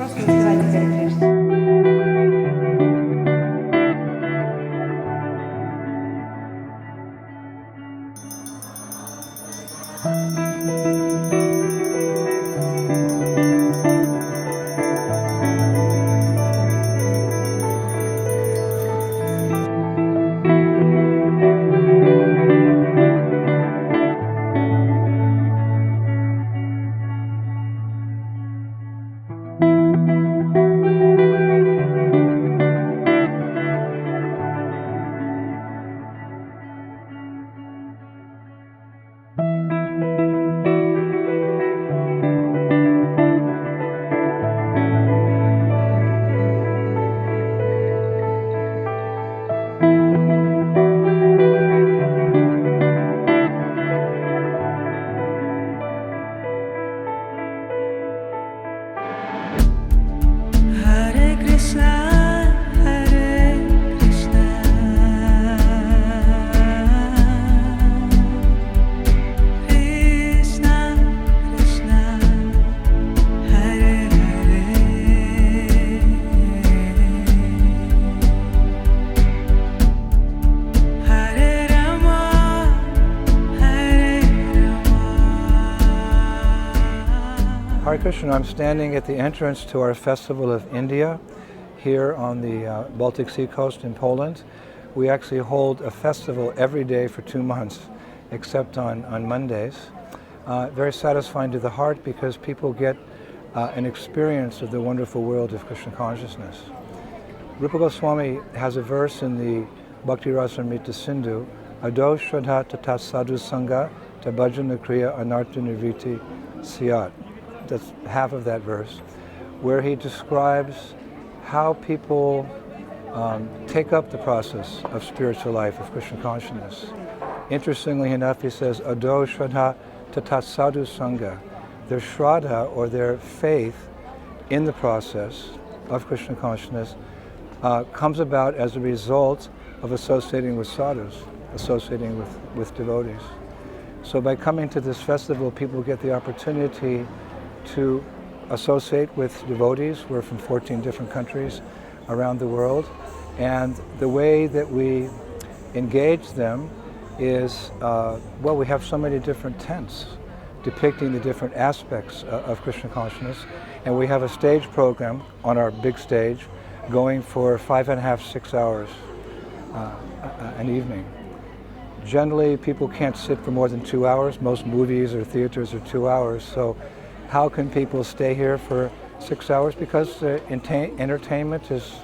Просто называйте Харе Кришна. Hare Krishna, I'm standing at the entrance to our Festival of India here on the Baltic Sea coast in Poland. We actually hold a festival every day for 2 months, except on Mondays. Very satisfying to the heart because people get an experience of the wonderful world of Krishna consciousness. Rupa Goswami has a verse in the Bhakti Rasamrita Sindhu, Ado Shraddha Tata Sadhu Sangha Tabhajana Kriya Anartha Nivritti Siyat. That's half of that verse, where he describes how people take up the process of spiritual life, of Krishna consciousness. Interestingly enough, he says, Ado Shraddha Tata Sadhu Sangha. Their Shraddha, or their faith in the process of Krishna consciousness, comes about as a result of associating with sadhus, associating with devotees. So by coming to this festival, people get the opportunity to associate with devotees. We're from 14 different countries around the world, and the way that we engage them is, well, we have so many different tents depicting the different aspects of Krishna consciousness, and we have a stage program on our big stage going for 5.5, 6 hours an evening. Generally, people can't sit for more than 2 hours. Most movies or theaters are 2 hours, so how can people stay here for 6 hours? Because the entertainment is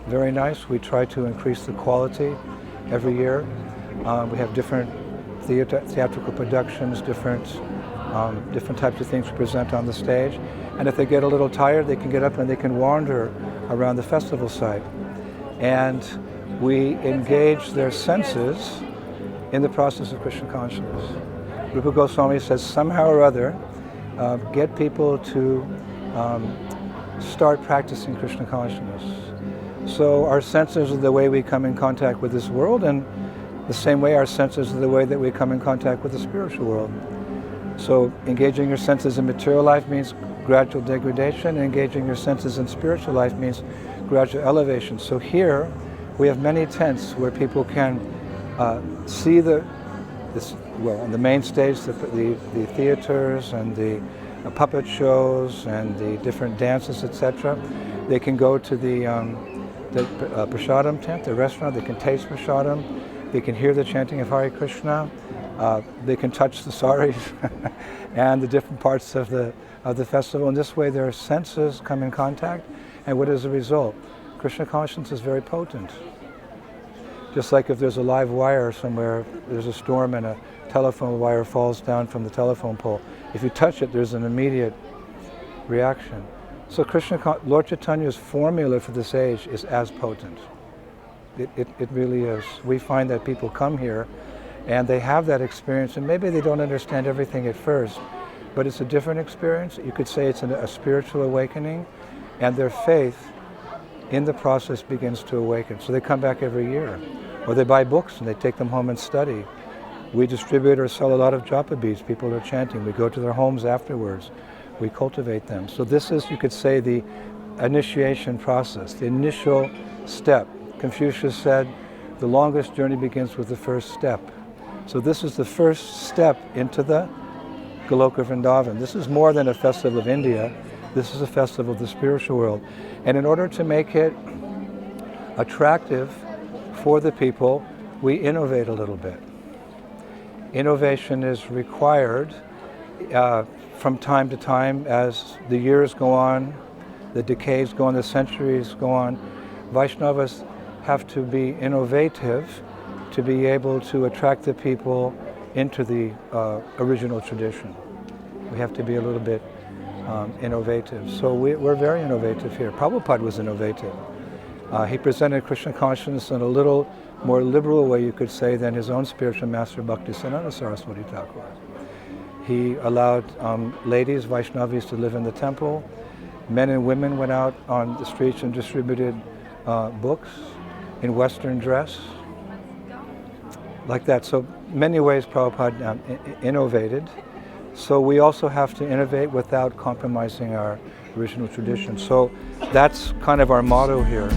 very nice. We try to increase the quality every year. We have different theatrical productions, different types of things we present on the stage. And if they get a little tired, they can get up and they can wander around the festival site. And we engage their senses in the process of Krishna consciousness. Rupa Goswami says, somehow or other, get people to start practicing Krishna consciousness. So our senses are the way we come in contact with this world, and the same way our senses are the way that we come in contact with the spiritual world. So engaging your senses in material life means gradual degradation, and engaging your senses in spiritual life means gradual elevation. So here we have many tents where people can see on the main stage, the theaters and the puppet shows and the different dances, etc. They can go to the prasadam tent, the restaurant. They can taste prasadam. They can hear the chanting of Hare Krishna. They can touch the saris and the different parts of the festival. In this way, their senses come in contact. And what is the result? Krishna consciousness is very potent. Just like if there's a live wire somewhere, there's a storm and a telephone wire falls down from the telephone pole. If you touch it, there's an immediate reaction. So Lord Chaitanya's formula for this age is as potent. It really is. We find that people come here and they have that experience, and maybe they don't understand everything at first, but it's a different experience. You could say it's a spiritual awakening, and their faith in the process begins to awaken. So they come back every year. Or they buy books and they take them home and study. We distribute or sell a lot of japa beads. People are chanting. We go to their homes afterwards. We cultivate them. So this is, you could say, the initiation process, the initial step. Confucius said, the longest journey begins with the first step. So this is the first step into the Goloka Vrindavan. This is more than a festival of India. This is a festival of the spiritual world. And in order to make it attractive for the people, we innovate a little bit. Innovation is required from time to time as the years go on, the decades go on, the centuries go on. Vaishnavas have to be innovative to be able to attract the people into the original tradition. We have to be a little bit innovative. So we're very innovative here. Prabhupada was innovative. He presented Krishna consciousness in a little more liberal way, you could say, than his own spiritual master, Bhaktisiddhanta Saraswati Thakur. He allowed ladies, Vaishnavis, to live in the temple. Men and women went out on the streets and distributed books in Western dress, like that. So many ways Prabhupada innovated. So we also have to innovate without compromising our original tradition. So that's kind of our motto here.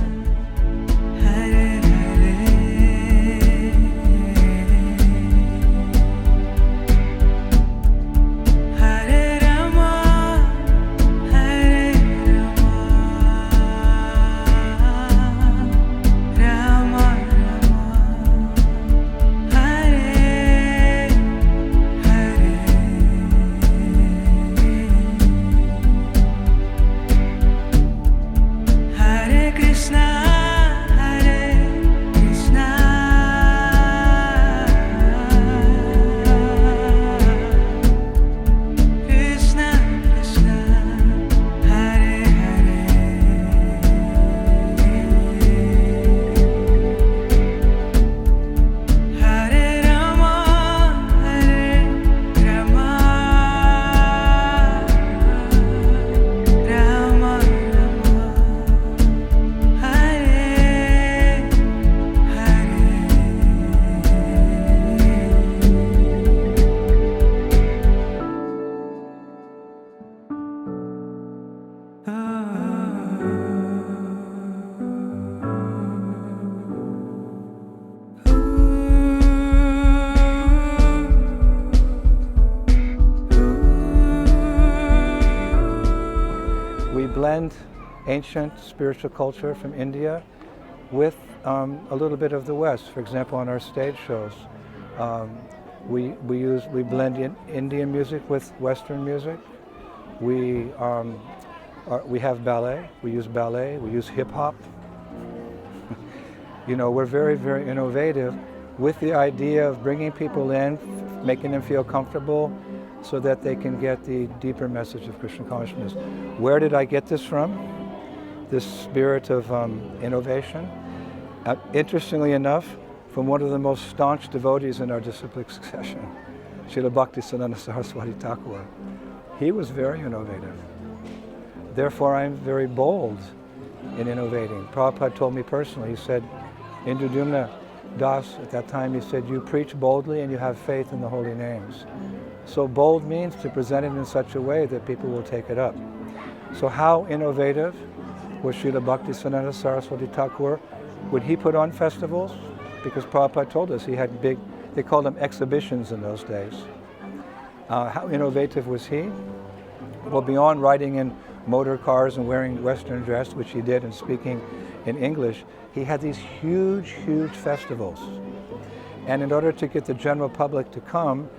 Blend ancient spiritual culture from India with a little bit of the West. For example, on our stage shows, we blend Indian music with Western music. We have ballet. We use hip hop. You know, we're very, very innovative with the idea of bringing people in, making them feel comfortable, so that they can get the deeper message of Krishna consciousness. Where did I get this from? This spirit of innovation? Interestingly enough, from one of the most staunch devotees in our disciplic succession, Srila Bhaktisiddhanta Saraswati Thakur. He was very innovative. Therefore, I'm very bold in innovating. Prabhupada told me personally, he said, Indradyumna Das, at that time, he said, you preach boldly and you have faith in the holy names. So bold means to present it in such a way that people will take it up. So how innovative was Srila Bhaktisiddhanta Saraswati Thakur? Would he put on festivals? Because Prabhupada told us he had big, they called them exhibitions in those days. How innovative was he? Well, beyond riding in motor cars and wearing Western dress, which he did, and speaking in English, he had these huge, huge festivals. And in order to get the general public to come,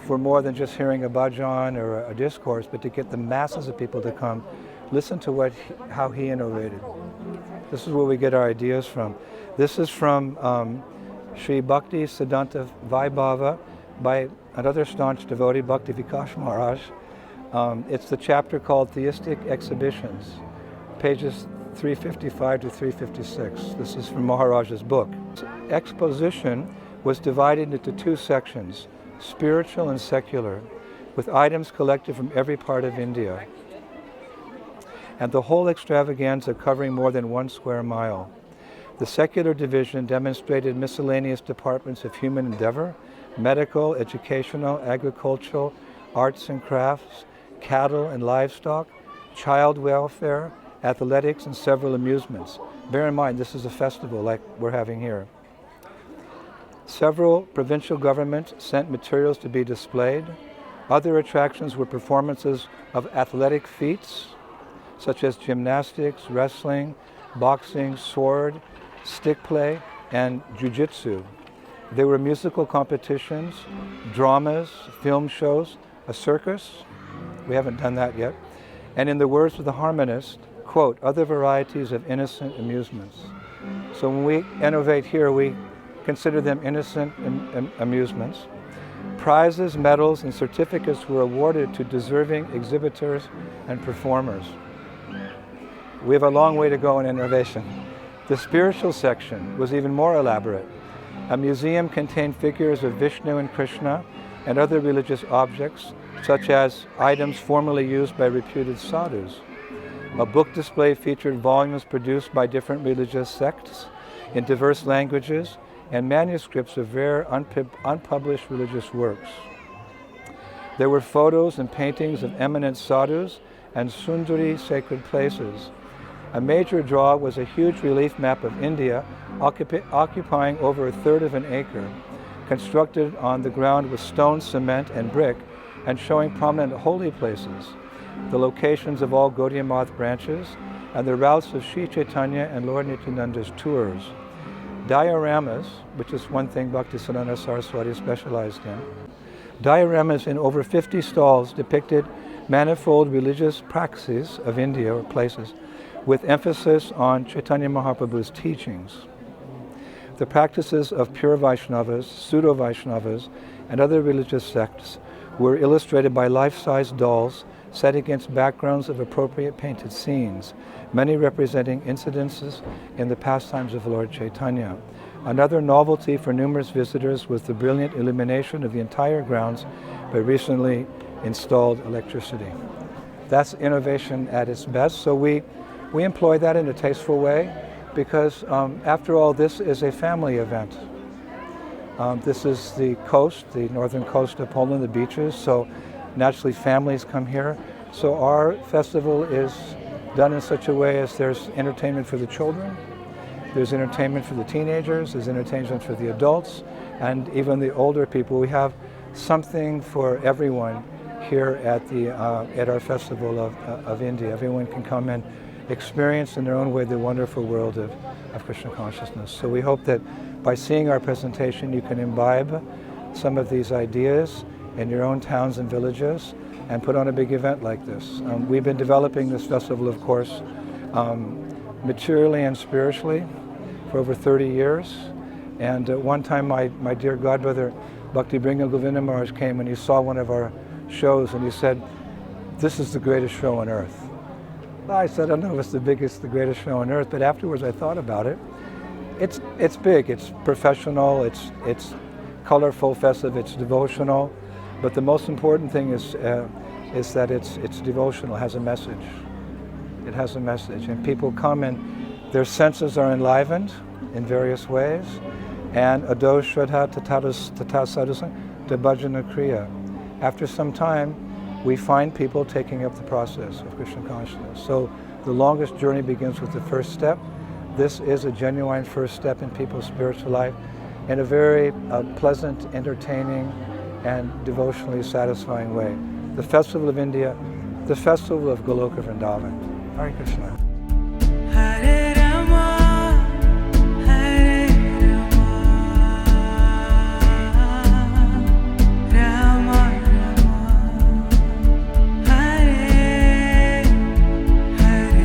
for more than just hearing a bhajan or a discourse, but to get the masses of people to come, listen to how he innovated. This is where we get our ideas from. This is from Sri Bhakti Siddhanta Vaibhava by another staunch devotee, Bhakti Vikas Mahārāja. It's the chapter called Theistic Exhibitions, pages 355 to 356. This is from Mahāraja's book. Exposition was divided into two sections, spiritual and secular, with items collected from every part of India, and the whole extravaganza covering more than 1 square mile. The secular division demonstrated miscellaneous departments of human endeavor, medical, educational, agricultural, arts and crafts, cattle and livestock, child welfare, athletics, and several amusements. Bear in mind, this is a festival like we're having here. Several provincial governments sent materials to be displayed. Other attractions were performances of athletic feats, such as gymnastics, wrestling, boxing, sword, stick play, and jiu-jitsu. There were musical competitions, dramas, film shows, a circus. We haven't done that yet. And in the words of the harmonist, quote, other varieties of innocent amusements. So when we innovate here, we consider them innocent amusements. Prizes, medals, and certificates were awarded to deserving exhibitors and performers. We have a long way to go in innovation. The spiritual section was even more elaborate. A museum contained figures of Vishnu and Krishna and other religious objects, such as items formerly used by reputed sadhus. A book display featured volumes produced by different religious sects in diverse languages and manuscripts of rare unpublished religious works. There were photos and paintings of eminent sadhus and sundari sacred places. A major draw was a huge relief map of India occupying over a third of an acre, constructed on the ground with stone, cement, and brick, and showing prominent holy places, the locations of all Gaudiya Math branches, and the routes of Sri Chaitanya and Lord Nityananda's tours. Dioramas, which is one thing Bhaktisiddhanta Saraswati specialized in. Dioramas in over 50 stalls depicted manifold religious praxis of India, or places, with emphasis on Chaitanya Mahaprabhu's teachings. The practices of pure Vaishnavas, pseudo-Vaishnavas, and other religious sects were illustrated by life-size dolls set against backgrounds of appropriate painted scenes, many representing incidences in the pastimes of Lord Chaitanya. Another novelty for numerous visitors was the brilliant illumination of the entire grounds by recently installed electricity. That's innovation at its best, so we employ that in a tasteful way because, after all, this is a family event. This is the coast, the northern coast of Poland, the beaches, so naturally families come here. So our festival is done in such a way as there's entertainment for the children, there's entertainment for the teenagers, there's entertainment for the adults, and even the older people. We have something for everyone here at our festival of India. Everyone can come and experience in their own way the wonderful world of Krishna consciousness. So we hope that by seeing our presentation you can imbibe some of these ideas in your own towns and villages and put on a big event like this. We've been developing this festival, of course, materially and spiritually for over 30 years. And at one time my dear godbrother, B.B Govinda Mahārāja, came and he saw one of our shows and he said, "This is the greatest show on earth." I said, "I don't know if it's the greatest show on earth," but afterwards I thought about it. It's big, it's professional, it's colorful, festive, it's devotional, but the most important thing is that it's devotional, it has a message. It has a message, and people come and their senses are enlivened in various ways, and ado shraddha tata sadhusam bhajana kriya. After some time, we find people taking up the process of Krishna consciousness. So the longest journey begins with the first step. This is a genuine first step in people's spiritual life in a very pleasant, entertaining, and devotionally satisfying way. The Festival of India, the Festival of Goloka Vrindavan. Hare Krishna. Hare Rama, Hare Rama, Rama Rama, Hare Hare,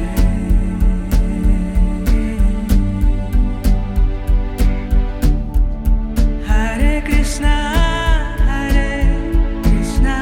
Hare Krishna, Hare Krishna,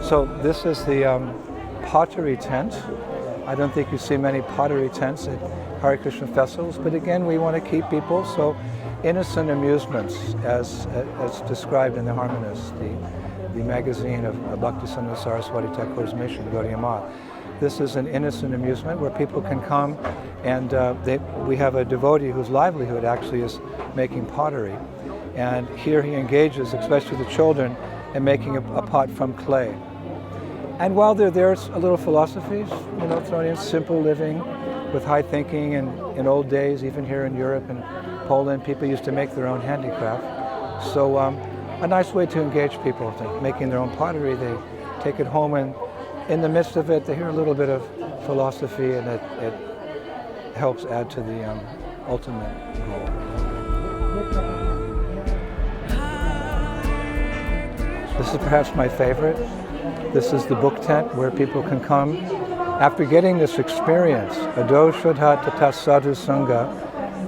So this is the pottery tent. I don't think you see many pottery tents at Hare Krishna festivals, but again, we want to keep people, so innocent amusements as described in the Harmonist, the magazine of Bhaktisiddhanta Saraswati Thakur's mission, Gaudiya Math. This is an innocent amusement where people can come and we have a devotee whose livelihood actually is making pottery. And here he engages, especially the children, in making a pot from clay. And while they're there, it's a little philosophies, thrown in, simple living with high thinking. And in old days, even here in Europe and Poland, people used to make their own handicraft. So a nice way to engage people, making their own pottery. They take it home, and in the midst of it, they hear a little bit of philosophy, and it helps add to the ultimate goal. This is perhaps my favorite. This is the book tent where people can come after getting this experience, Ado Shuddha Tata Sadhu Sangha,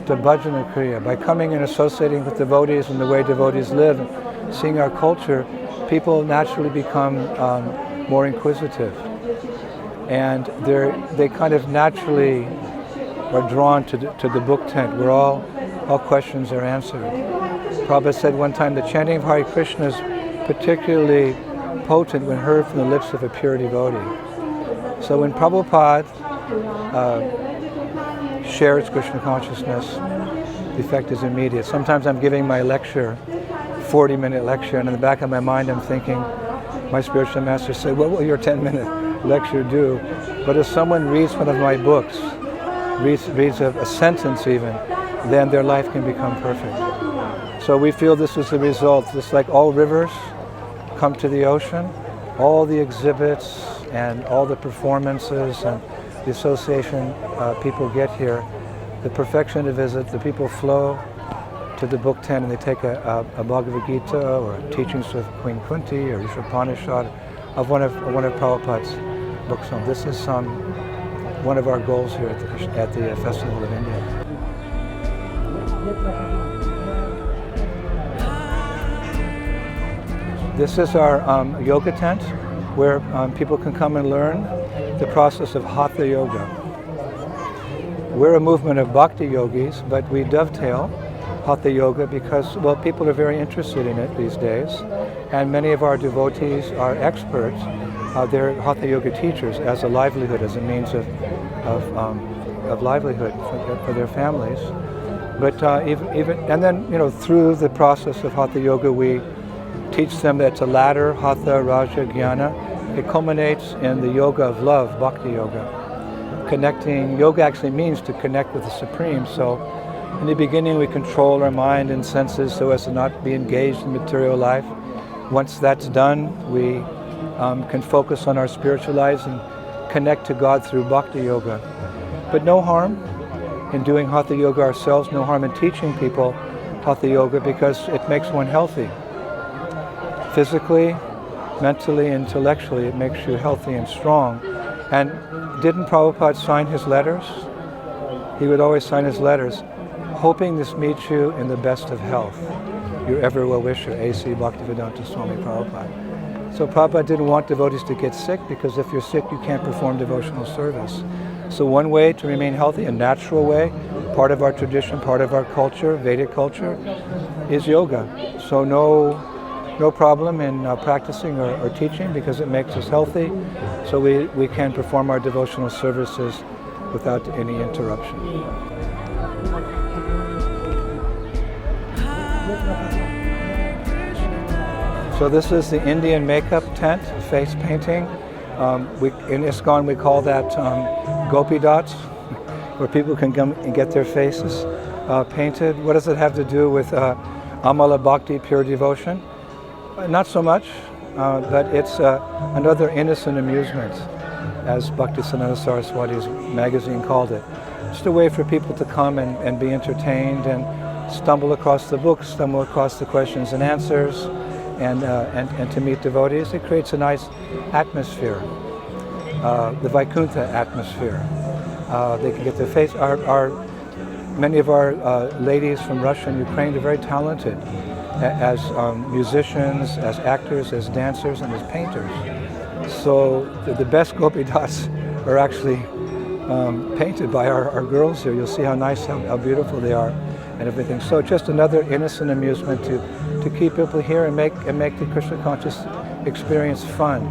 to Bhajana Kriya. By coming and associating with devotees and the way devotees live, and seeing our culture, people naturally become more inquisitive. And they kind of naturally are drawn to the book tent where all questions are answered. Prabhupada said one time, the chanting of Hare Krishna is particularly potent when heard from the lips of a pure devotee. So when Prabhupada shares Krishna consciousness, the effect is immediate. Sometimes I'm giving my lecture, 40-minute lecture, and in the back of my mind I'm thinking, my spiritual master said, what will your 10-minute lecture do? But if someone reads one of my books, reads a sentence even, then their life can become perfect. So we feel this is the result. Just like all rivers come to the ocean, all the exhibits and all the performances and the association people get here, the perfection of visit, the people flow to the book tent and they take a Bhagavad Gita or teachings of Queen Kunti or Upanishad of one of Prabhupada's books. So this is one of our goals here at the Festival of India. This is our yoga tent where people can come and learn the process of Hatha Yoga. We're a movement of bhakti yogis, but we dovetail Hatha Yoga because, well, people are very interested in it these days, and many of our devotees are experts. They're Hatha Yoga teachers as a livelihood, as a means of livelihood for their families. But and then through the process of Hatha Yoga, we teach them that it's a ladder, Hatha, Raja, Jnana. It culminates in the yoga of love, Bhakti Yoga. Connecting, yoga actually means to connect with the Supreme. So in the beginning we control our mind and senses so as to not be engaged in material life. Once that's done, we can focus on our spiritual lives and connect to God through Bhakti Yoga. But no harm in doing Hatha Yoga ourselves, no harm in teaching people Hatha Yoga because it makes one healthy. Physically, mentally, intellectually, it makes you healthy and strong. And didn't Prabhupada sign his letters? He would always sign his letters, hoping this meets you in the best of health. Your ever well-wisher, A.C. Bhaktivedanta Swami Prabhupada. So Prabhupada didn't want devotees to get sick because if you're sick, you can't perform devotional service. So one way to remain healthy, a natural way, part of our tradition, part of our culture, Vedic culture, is yoga. So no problem in practicing or teaching because it makes us healthy, so we can perform our devotional services without any interruption. So this is the Indian makeup tent, face painting. In ISKCON we call that gopi dots, where people can come and get their faces painted. What does it have to do with Amala Bhakti, pure devotion? Not so much, but it's another innocent amusement, as Bhaktisiddhanta Saraswati's magazine called it. Just a way for people to come and be entertained and stumble across the books, stumble across the questions and answers, and to meet devotees. It creates a nice atmosphere, the Vaikuntha atmosphere. They can get their face. Many of our ladies from Russia and Ukraine are very talented as musicians, as actors, as dancers, and as painters. So the best gopi dots are actually painted by our girls here. You'll see how nice, how beautiful they are and everything. So just another innocent amusement to keep people here and make the Krishna conscious experience fun.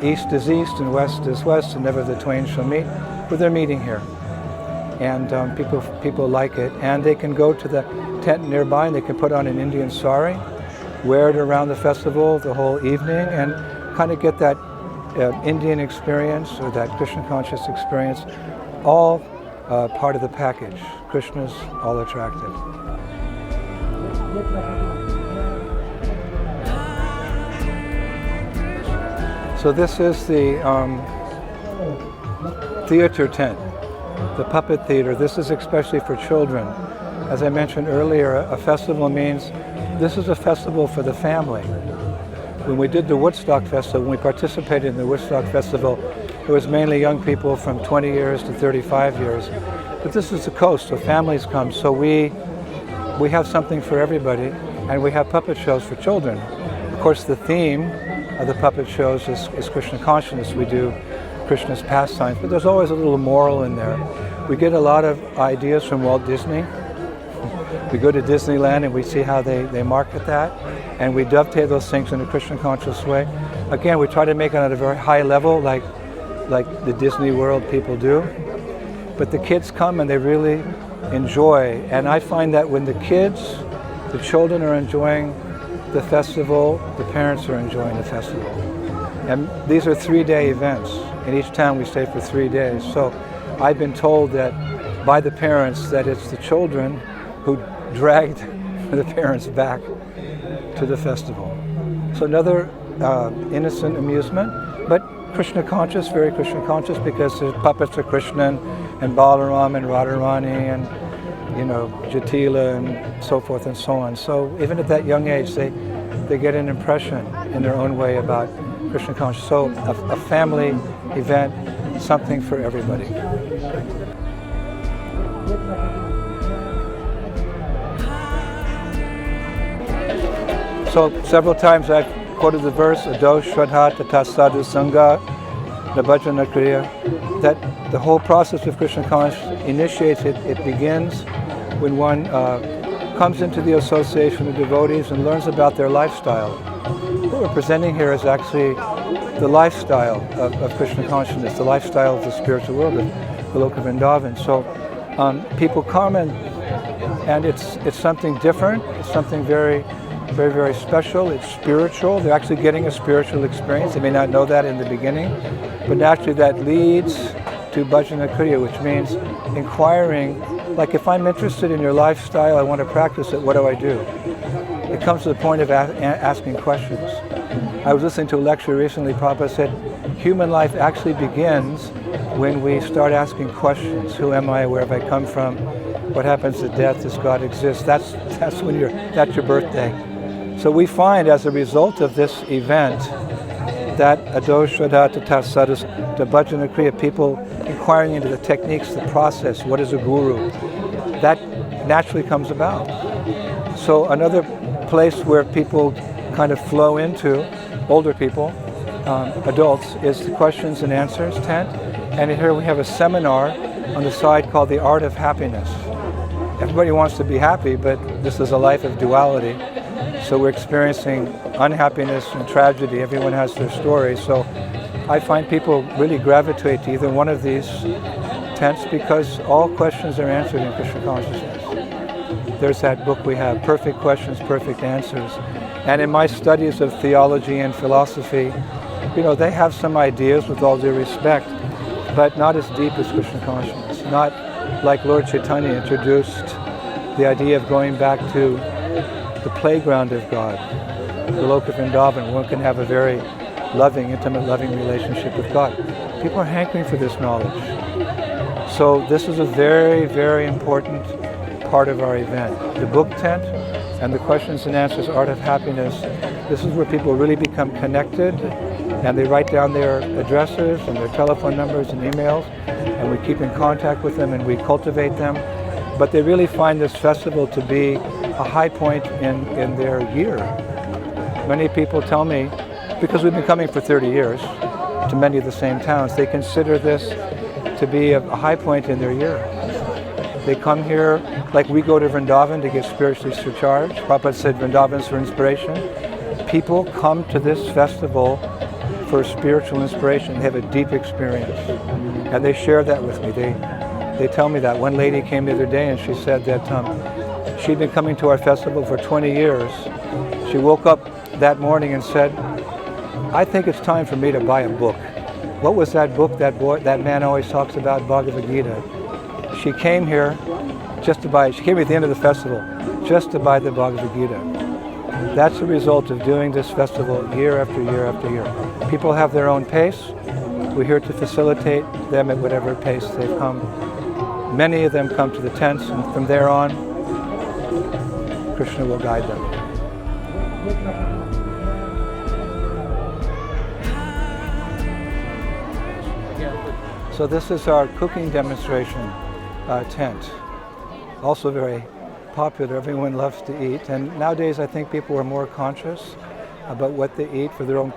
East is east and west is west, and never the twain shall meet, but they're meeting here. And people like it. And they can go to the tent nearby and they can put on an Indian sari, wear it around the festival the whole evening, and kind of get that Indian experience or that Krishna conscious experience, all part of the package. Krishna's all attractive. So this is the theater tent, the puppet theater. This is especially for children. As I mentioned earlier, a festival means this is a festival for the family. When we did the Woodstock Festival, when we participated in the Woodstock Festival, it was mainly young people from 20 years to 35 years. But this is the coast, so families come. So we have something for everybody, and we have puppet shows for children. Of course, the theme of the puppet shows is Krishna consciousness. We do Krishna's pastimes, but there's always a little moral in there. We get a lot of ideas from Walt Disney. We go to Disneyland and we see how they market that, and we dovetail those things in a Krishna conscious way. Again, we try to make it at a very high level, like the Disney World people do. But the kids come and they really enjoy. And I find that when the children are enjoying the festival, the parents are enjoying the festival. And these are 3-day events. In each town we stay for 3 days. So I've been told that by the parents that it's the children who dragged the parents back to the festival. So another innocent amusement, but Krishna conscious, very Krishna conscious, because the puppets are Krishna and Balaram and Radharani and Jatila and so forth and so on. So even at that young age, they get an impression in their own way about Krishna conscious. So a family event, something for everybody. So several times I've quoted the verse, Ado Shraddha Tata Sadhu Sangha Nabhajana Kriya, that the whole process of Krishna consciousness initiates it. It begins when one comes into the association of devotees and learns about their lifestyle. What we're presenting here is actually the lifestyle of Krishna consciousness, the lifestyle of the spiritual world of Goloka Vrindavan. So people come and it's something different. It's something very, very, very special. It's spiritual. They're actually getting a spiritual experience. They may not know that in the beginning, but naturally that leads to bhajana kriya, which means inquiring, like if I'm interested in your lifestyle, I want to practice it, what do I do? It comes to the point of asking questions. I was listening to a lecture recently, Prabhupada said, human life actually begins when we start asking questions. Who am I? Where have I come from? What happens to death? Does God exist? That's your birthday. So we find as a result of this event that Ado Shraddha Tata Sadhu, the bhajana kriya, people inquiring into the techniques, the process, what is a guru, that naturally comes about. So another place where people kind of flow into, older people, adults, is the questions and answers tent. And here we have a seminar on the side called The Art of Happiness. Everybody wants to be happy, but this is a life of duality. So we're experiencing unhappiness and tragedy. Everyone has their story. So I find people really gravitate to either one of these tents because all questions are answered in Krishna consciousness. There's that book we have, Perfect Questions, Perfect Answers. And in my studies of theology and philosophy, they have some ideas, with all due respect, but not as deep as Krishna consciousness. Not like Lord Chaitanya introduced the idea of going back to the playground of God, Goloka Vrindavan. One can have a very loving, intimate, loving relationship with God. People are hankering for this knowledge. So this is a very, very important part of our event. The book tent and the questions and answers, Art of Happiness, this is where people really become connected, and they write down their addresses and their telephone numbers and emails, and we keep in contact with them and we cultivate them. But they really find this festival to be a high point in their year. Many people tell me, because we've been coming for 30 years, to many of the same towns. They consider this to be a high point in their year. They come here, like we go to Vrindavan to get spiritually surcharged. Prabhupada said Vrindavan's for inspiration. People come to this festival for spiritual inspiration. They have a deep experience. And they share that with me. They tell me that. One lady came the other day and she said that she'd been coming to our festival for 20 years. She woke up that morning and said, I think it's time for me to buy a book. What was that book that man always talks about, Bhagavad Gita? She came here just to buy it. She came at the end of the festival just to buy the Bhagavad Gita. That's the result of doing this festival year after year after year. People have their own pace. We're here to facilitate them at whatever pace they've come. Many of them come to the tents, and from there on, Krishna will guide them. So this is our cooking demonstration tent. Also very popular. Everyone loves to eat. And nowadays I think people are more conscious about what they eat for their own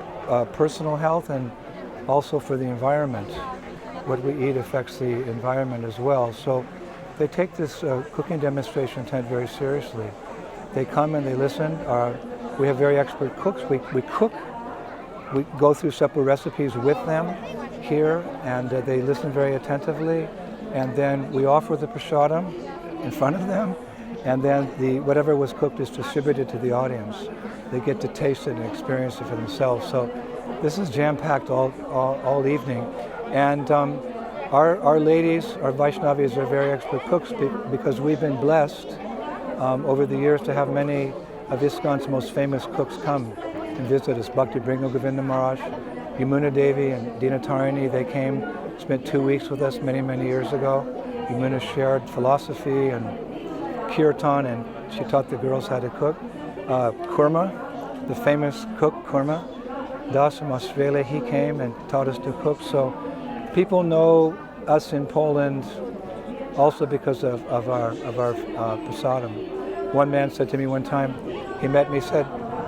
personal health and also for the environment. What we eat affects the environment as well. So they take this cooking demonstration tent very seriously. They come and they listen. We have very expert cooks. We cook. We go through several recipes with them here, and they listen very attentively. And then we offer the prasadam in front of them, and then whatever was cooked is distributed to the audience. They get to taste it and experience it for themselves. So this is jam-packed all evening. And our ladies, our Vaishnavis, are very expert cooks because we've been blessed over the years to have many of ISKCON's most famous cooks come and visit us. B.B Govinda Mahārāja, Yamuna Devi and Dinatarini, they came, spent 2 weeks with us many, many years ago. Yamuna shared philosophy and kirtan, and she taught the girls how to cook. Kurma, the famous cook Kurma Das from Australia, he came and taught us to cook. So people know us in Poland also because of our prasadam. One man said to me one time, he met me, said,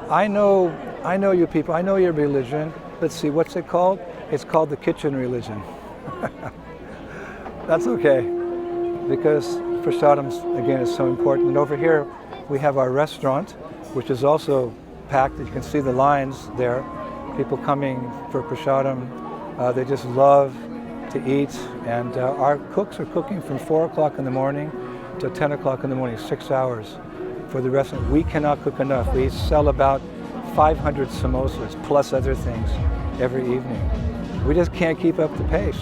I know you people, I know your religion. Let's see, what's it called? It's called the kitchen religion. That's okay, because prasadam, again, is so important. And over here, we have our restaurant, which is also packed. You can see the lines there. People coming for prasadam. They just love to eat. And our cooks are cooking from 4 o'clock in the morning to 10 o'clock in the morning, 6 hours for the restaurant. We cannot cook enough. We sell about 500 samosas plus other things every evening. We just can't keep up the pace.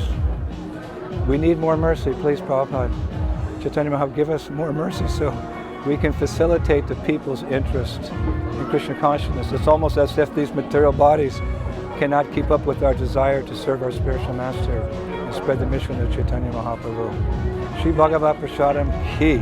We need more mercy, please, Prabhupada. Chaitanya Mahaprabhu, give us more mercy so we can facilitate the people's interest in Krishna consciousness. It's almost as if these material bodies cannot keep up with our desire to serve our spiritual master and spread the mission of Chaitanya Mahaprabhu. Shri Bhagavad Prasadam Ki.